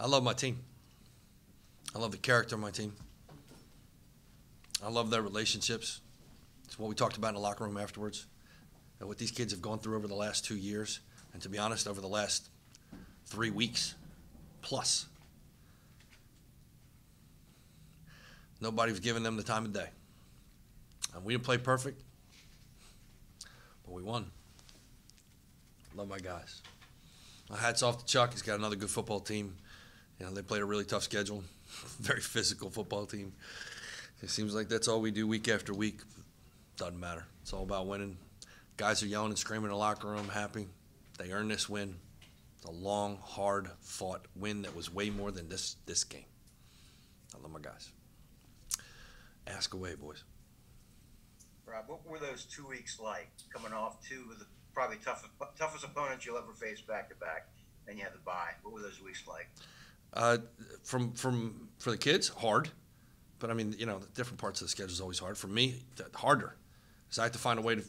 I love my team. I love the character of my team. I love their relationships. It's what we talked about in the locker room afterwards. And what these kids have gone through over the last 2 years, and to be honest, over the last 3 weeks plus. Nobody's given them the time of day. And we didn't play perfect, but we won. Love my guys. My hat's off to Chuck. He's got another good football team. You know, they played a really tough schedule. Very physical football team. It seems like that's all we do week after week. Doesn't matter. It's all about winning. Guys are yelling and screaming in the locker room, happy. They earned this win. It's a long, hard-fought win that was way more than this game. I love my guys. Ask away, boys. Rob, what were those 2 weeks like, coming off two of the probably toughest opponents you'll ever face back-to-back, and you had the bye? What were those weeks like? For the kids, hard. But, I mean, you know, the different parts of the schedule is always hard. For me, harder. Because I have to find a way to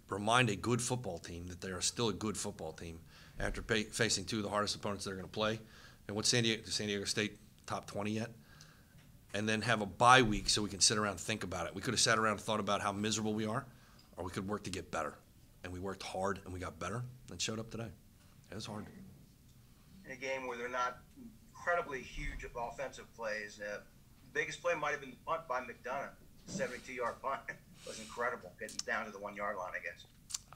remind a good football team that they are still a good football team after facing two of the hardest opponents they're going to play. And what's San Diego State top 20 yet? And then have a bye week so we can sit around and think about it. We could have sat around and thought about how miserable we are, or we could work to get better. And we worked hard and we got better and showed up today. It was hard. In a game where they're not incredibly huge of offensive plays, the biggest play might have been the punt by McDonough. 72-yard punt. It was incredible, getting down to the 1 yard line, I guess.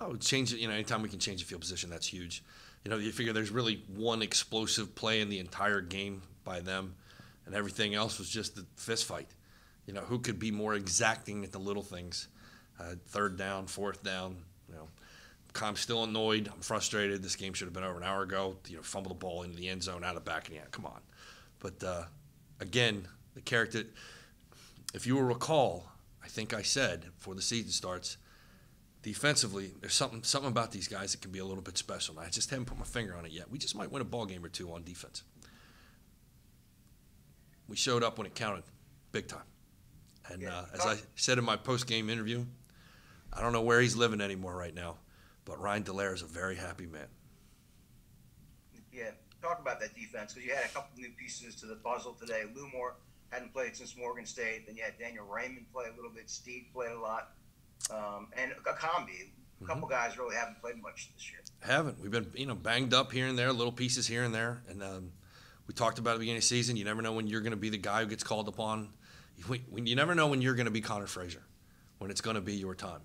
Oh, change it. You know, anytime we can change the field position, that's huge. You know, you figure there's really one explosive play in the entire game by them, and everything else was just the fist fight. You know, who could be more exacting at the little things? Third down, fourth down. You know, I'm still annoyed. I'm frustrated. This game should have been over an hour ago. You know, fumble the ball into the end zone, out of the back of the end. Come on. But again, the character. If you will recall, I think I said before the season starts, defensively, there's something about these guys that can be a little bit special. And I just haven't put my finger on it yet. We just might win a ball game or two on defense. We showed up when it counted, big time. And as I said in my post-game interview, I don't know where he's living anymore right now, but Ryan Dallaire is a very happy man. Yeah, talk about that defense, because you had a couple new pieces to the puzzle today. Lou Moore hadn't played since Morgan State. Then you had Daniel Raymond play a little bit. Steve played a lot. And Akambi, a couple guys really haven't played much this year. Haven't. We've been, banged up here and there, little pieces here and there. And we talked about at the beginning of the season, you never know when you're going to be the guy who gets called upon. You never know when you're going to be Connor Frazier, when it's going to be your time.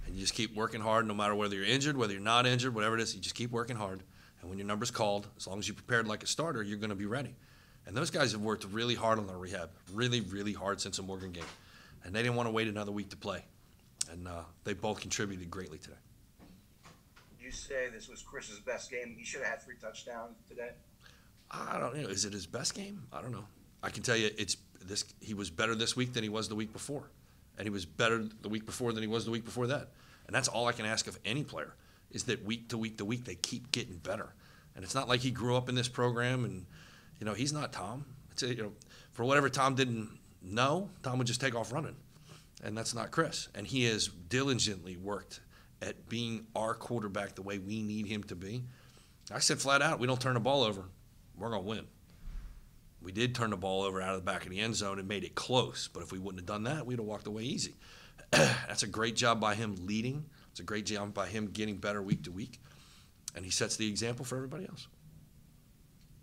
And you just keep working hard no matter whether you're injured, whether you're not injured, whatever it is, you just keep working hard. And when your number's called, as long as you're prepared like a starter, you're going to be ready. And those guys have worked really hard on their rehab, really, really hard since the Morgan game. And they didn't want to wait another week to play. And they both contributed greatly today. You say this was Chris's best game. He should have had 3 touchdowns today. I don't know. Is it his best game? I don't know. I can tell you he was better this week than he was the week before. And he was better the week before than he was the week before that. And that's all I can ask of any player, is that week to week to week they keep getting better. And it's not like he grew up in this program and, he's not Tom. For whatever Tom didn't know, Tom would just take off running. And that's not Chris. And he has diligently worked at being our quarterback the way we need him to be. I said flat out, we don't turn the ball over, we're going to win. We did turn the ball over out of the back of the end zone and made it close. But if we wouldn't have done that, we'd have walked away easy. That's a great job by him leading. It's a great job by him getting better week to week. And he sets the example for everybody else.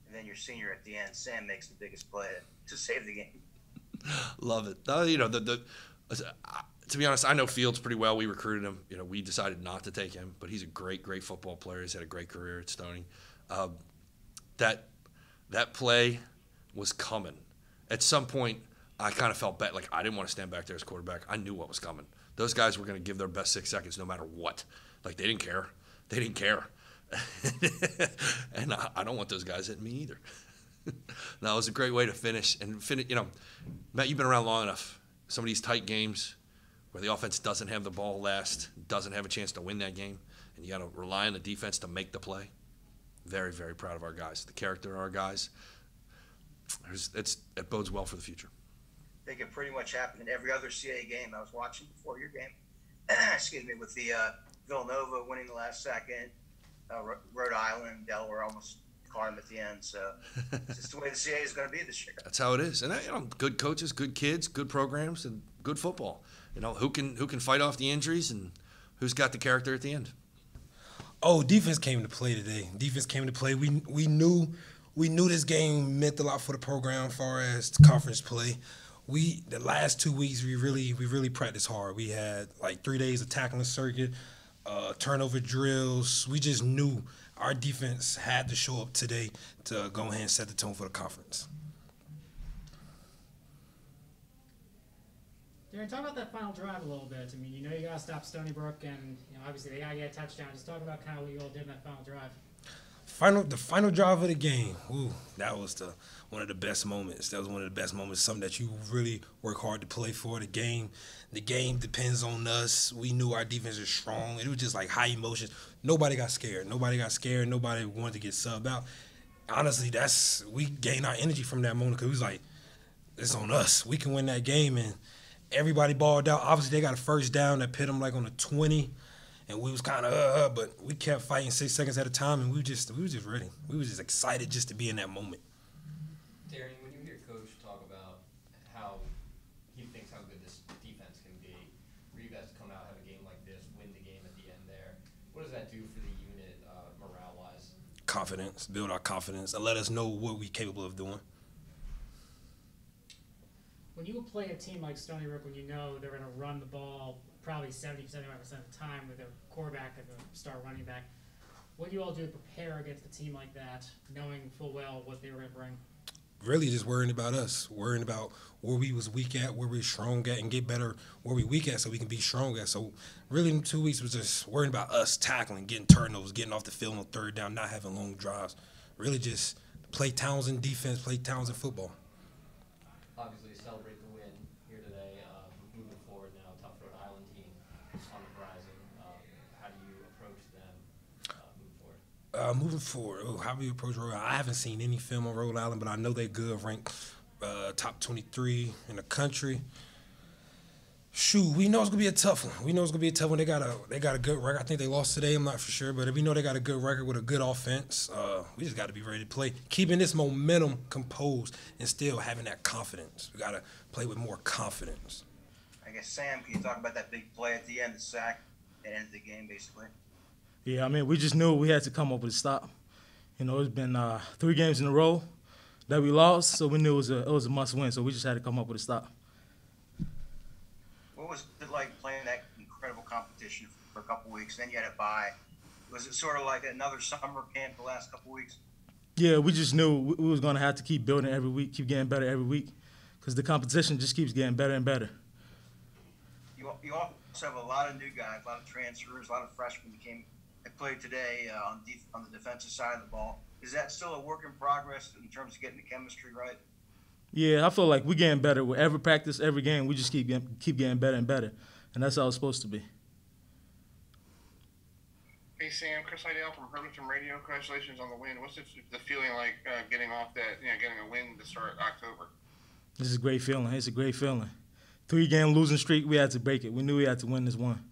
And then your senior at the end, Sam makes the biggest play to save the game. Love it. To be honest, I know Fields pretty well. We recruited him. We decided not to take him, but he's a great, great football player. He's had a great career at Stony. That play was coming. At some point, I kind of felt bad. Like, I didn't want to stand back there as quarterback. I knew what was coming. Those guys were going to give their best 6 seconds no matter what. Like, they didn't care. They didn't care. And I don't want those guys hitting me either. No, it was a great way to finish. And Matt, you've been around long enough. Some of these tight games where the offense doesn't have the ball last, doesn't have a chance to win that game, and you got to rely on the defense to make the play. Very, very proud of our guys. The character of our guys. It bodes well for the future. I think it pretty much happened in every other CA game I was watching before your game. Excuse me, with the Villanova winning the last second, Rhode Island, Delaware almost caught him at the end. So it's just the way the CAA is going to be this year. That's how it is. And good coaches, good kids, good programs, and good football. Who can fight off the injuries and who's got the character at the end. Oh, defense came to play today. Defense came to play. We knew this game meant a lot for the program as far as the conference play. The last 2 weeks we really practiced hard. We had like 3 days of tackling circuit, turnover drills. We just knew our defense had to show up today to go ahead and set the tone for the conference. Darren, talk about that final drive a little bit. I mean, you got to stop Stony Brook, and obviously they got to get a touchdown. Just talk about kind of what you all did in that final drive. The final drive of the game. Ooh, that was one of the best moments. That was one of the best moments. Something that you really work hard to play for. The game depends on us. We knew our defense is strong. It was just like high emotions. Nobody got scared. Nobody wanted to get subbed out. Honestly, we gained our energy from that moment because it was like, it's on us. We can win that game, and everybody balled out. Obviously, they got a first down that put them like on the 20, and we was kind of but we kept fighting 6 seconds at a time, and we were just ready. We was just excited just to be in that moment. Darian, when you hear Coach talk about how he thinks how good this defense can be, for you guys to come out, have a game like this, win the game at the end there, what does that do for the unit morale-wise? Confidence, build our confidence, and let us know what we're capable of doing. When you play a team like Stony Brook, when you know they're going to run the ball probably 70-75% of the time with their quarterback and the star running back, what do you all do to prepare against a team like that, knowing full well what they were going to bring? Really just worrying about us, worrying about where we was weak at, where we strong at, and get better where we weak at so we can be strong at. So really in 2 weeks was just worrying about us tackling, getting turnovers, getting off the field on third down, not having long drives. Really just play Towson defense, play Towson football. Obviously, celebrate the win here today. Moving forward now, tough Rhode Island team on the horizon. How do you approach them moving forward? How do we approach Rhode Island? I haven't seen any film on Rhode Island, but I know they're good, ranked top 23 in the country. Shoot, we know it's gonna be a tough one. They got a good record. I think they lost today. I'm not for sure, but we know they got a good record with a good offense. We just got to be ready to play, keeping this momentum composed and still having that confidence. We got to play with more confidence. I guess, Sam, can you talk about that big play at the end, the sack that ended the game, basically? Yeah, I mean, we just knew we had to come up with a stop. It's been 3 games in a row that we lost, so we knew it was a must-win. So we just had to come up with a stop. What was it like playing that incredible competition for a couple weeks? Then you had a bye. Was it sort of like another summer camp the last couple weeks? Yeah, we just knew we was going to have to keep building every week, keep getting better every week, because the competition just keeps getting better and better. You also have a lot of new guys, a lot of transfers, a lot of freshmen that played today on the defensive side of the ball. Is that still a work in progress in terms of getting the chemistry right? Yeah, I feel like we're getting better with every practice, every game. We just keep getting better and better, and that's how it's supposed to be. Hey Sam, Chris Heidel from Hermiston Radio. Congratulations on the win. What's the feeling like getting a win to start October? This is a great feeling. It's a great feeling. 3-game losing streak, we had to break it. We knew we had to win this one.